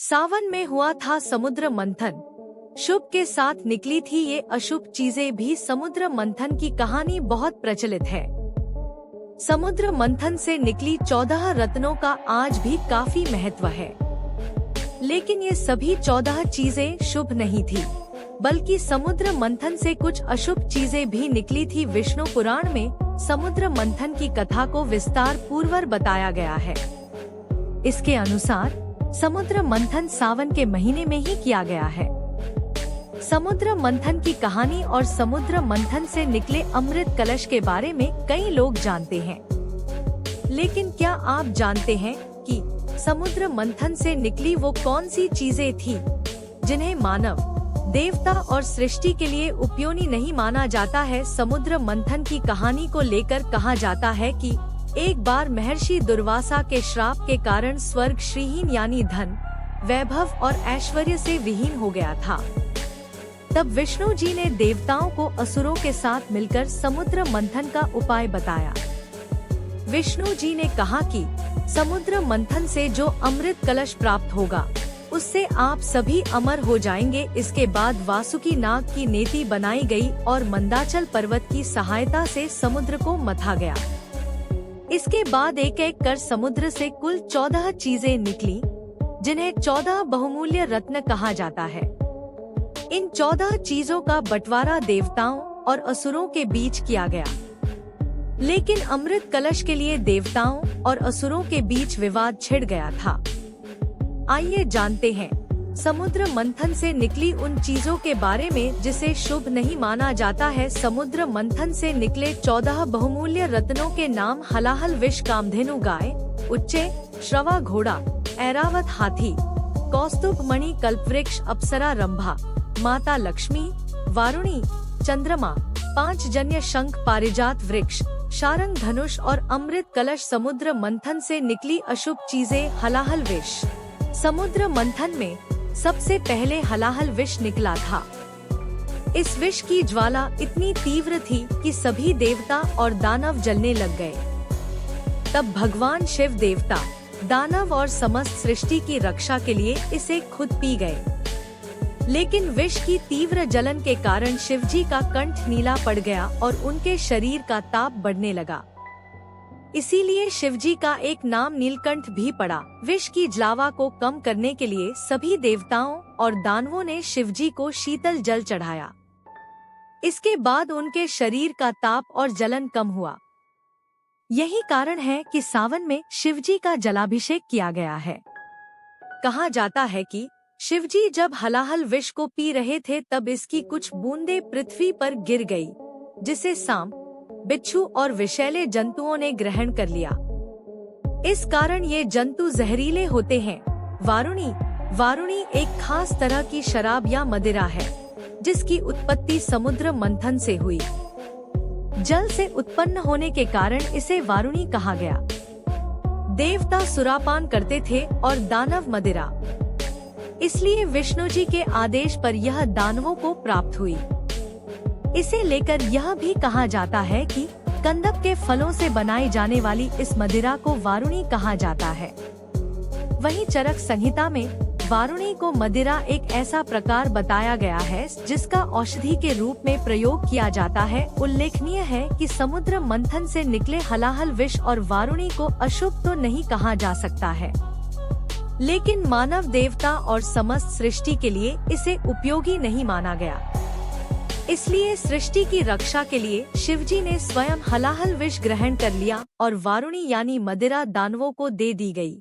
सावन में हुआ था समुद्र मंथन। शुभ के साथ निकली थी ये अशुभ चीजें भी। समुद्र मंथन की कहानी बहुत प्रचलित है। समुद्र मंथन से निकली 14 रत्नों का आज भी काफी महत्व है। लेकिन ये सभी 14 चीजें शुभ नहीं थी, बल्कि समुद्र मंथन से कुछ अशुभ चीजें भी निकली थी। विष्णु पुराण में समुद्र मंथन की कथा को विस्तार पूर्वक बताया गया है। इसके अनुसार समुद्र मंथन सावन के महीने में ही किया गया है। समुद्र मंथन की कहानी और समुद्र मंथन से निकले अमृत कलश के बारे में कई लोग जानते हैं। लेकिन क्या आप जानते हैं कि समुद्र मंथन से निकली वो कौन सी चीजें थी जिन्हें मानव, देवता और सृष्टि के लिए उपयोगी नहीं माना जाता है? समुद्र मंथन की कहानी को लेकर कहा जाता है कि एक बार महर्षि दुर्वासा के श्राप के कारण स्वर्ग श्रीहीन यानी धन, वैभव और ऐश्वर्य से विहीन हो गया था। तब विष्णु जी ने देवताओं को असुरों के साथ मिलकर समुद्र मंथन का उपाय बताया। विष्णु जी ने कहा कि समुद्र मंथन से जो अमृत कलश प्राप्त होगा उससे आप सभी अमर हो जाएंगे। इसके बाद वासुकी नाग की नेति बनाई गई और मंदाचल पर्वत की सहायता से समुद्र को मथा गया। इसके बाद एक एक कर समुद्र से कुल 14 चीजें निकली, जिन्हें 14 बहुमूल्य रत्न कहा जाता है। इन 14 चीजों का बंटवारा देवताओं और असुरों के बीच किया गया। लेकिन अमृत कलश के लिए देवताओं और असुरों के बीच विवाद छिड़ गया था। आइए जानते हैं समुद्र मंथन से निकली उन चीजों के बारे में जिसे शुभ नहीं माना जाता है। समुद्र मंथन से निकले 14 बहुमूल्य रत्नों के नाम हलाहल विष, कामधेनु गाय, उच्चे, श्रवा घोड़ा, ऐरावत हाथी, कौस्तुभ मणि, कल्पवृक्ष, अप्सरा रंभा, माता लक्ष्मी, वारुणी, चंद्रमा, 5 जन्य शंख, पारिजात वृक्ष, शारंग धनुष और अमृत कलश। समुद्र मंथन से निकली अशुभ चीजें। हलाहल विष। समुद्र मंथन में सबसे पहले हलाहल विष निकला था। इस विष की ज्वाला इतनी तीव्र थी कि सभी देवता और दानव जलने लग गए। तब भगवान शिव देवता, दानव और समस्त सृष्टि की रक्षा के लिए इसे खुद पी गए। लेकिन विष की तीव्र जलन के कारण शिवजी का कंठ नीला पड़ गया और उनके शरीर का ताप बढ़ने लगा। इसीलिए शिवजी का एक नाम नीलकंठ भी पड़ा। विष की ज्वाला को कम करने के लिए सभी देवताओं और दानवों ने शिवजी को शीतल जल चढ़ाया। इसके बाद उनके शरीर का ताप और जलन कम हुआ। यही कारण है कि सावन में शिवजी का जलाभिषेक किया गया है। कहा जाता है कि शिवजी जब हलाहल विष को पी रहे थे तब इसकी कुछ बूंदें पृथ्वी पर गिर गई, जिसे सांप, बिच्छू और विषैले जंतुओं ने ग्रहण कर लिया। इस कारण ये जंतु जहरीले होते हैं। वारुणी एक खास तरह की शराब या मदिरा है, जिसकी उत्पत्ति समुद्र मंथन से हुई। जल से उत्पन्न होने के कारण इसे वारुणी कहा गया। देवता सुरापान करते थे और दानव मदिरा, इसलिए विष्णु जी के आदेश पर यह दानवों को प्राप्त हुई। इसे लेकर यह भी कहा जाता है कि कंदक के फलों से बनाई जाने वाली इस मदिरा को वारुणी कहा जाता है। वहीं चरक संहिता में वारुणी को मदिरा एक ऐसा प्रकार बताया गया है जिसका औषधि के रूप में प्रयोग किया जाता है। उल्लेखनीय है कि समुद्र मंथन से निकले हलाहल विष और वारुणी को अशुभ तो नहीं कहा जा सकता है, लेकिन मानव, देवता और समस्त सृष्टि के लिए इसे उपयोगी नहीं माना गया। इसलिए सृष्टि की रक्षा के लिए शिवजी ने स्वयं हलाहल विष ग्रहण कर लिया और वारुणी यानी मदिरा दानवों को दे दी गई।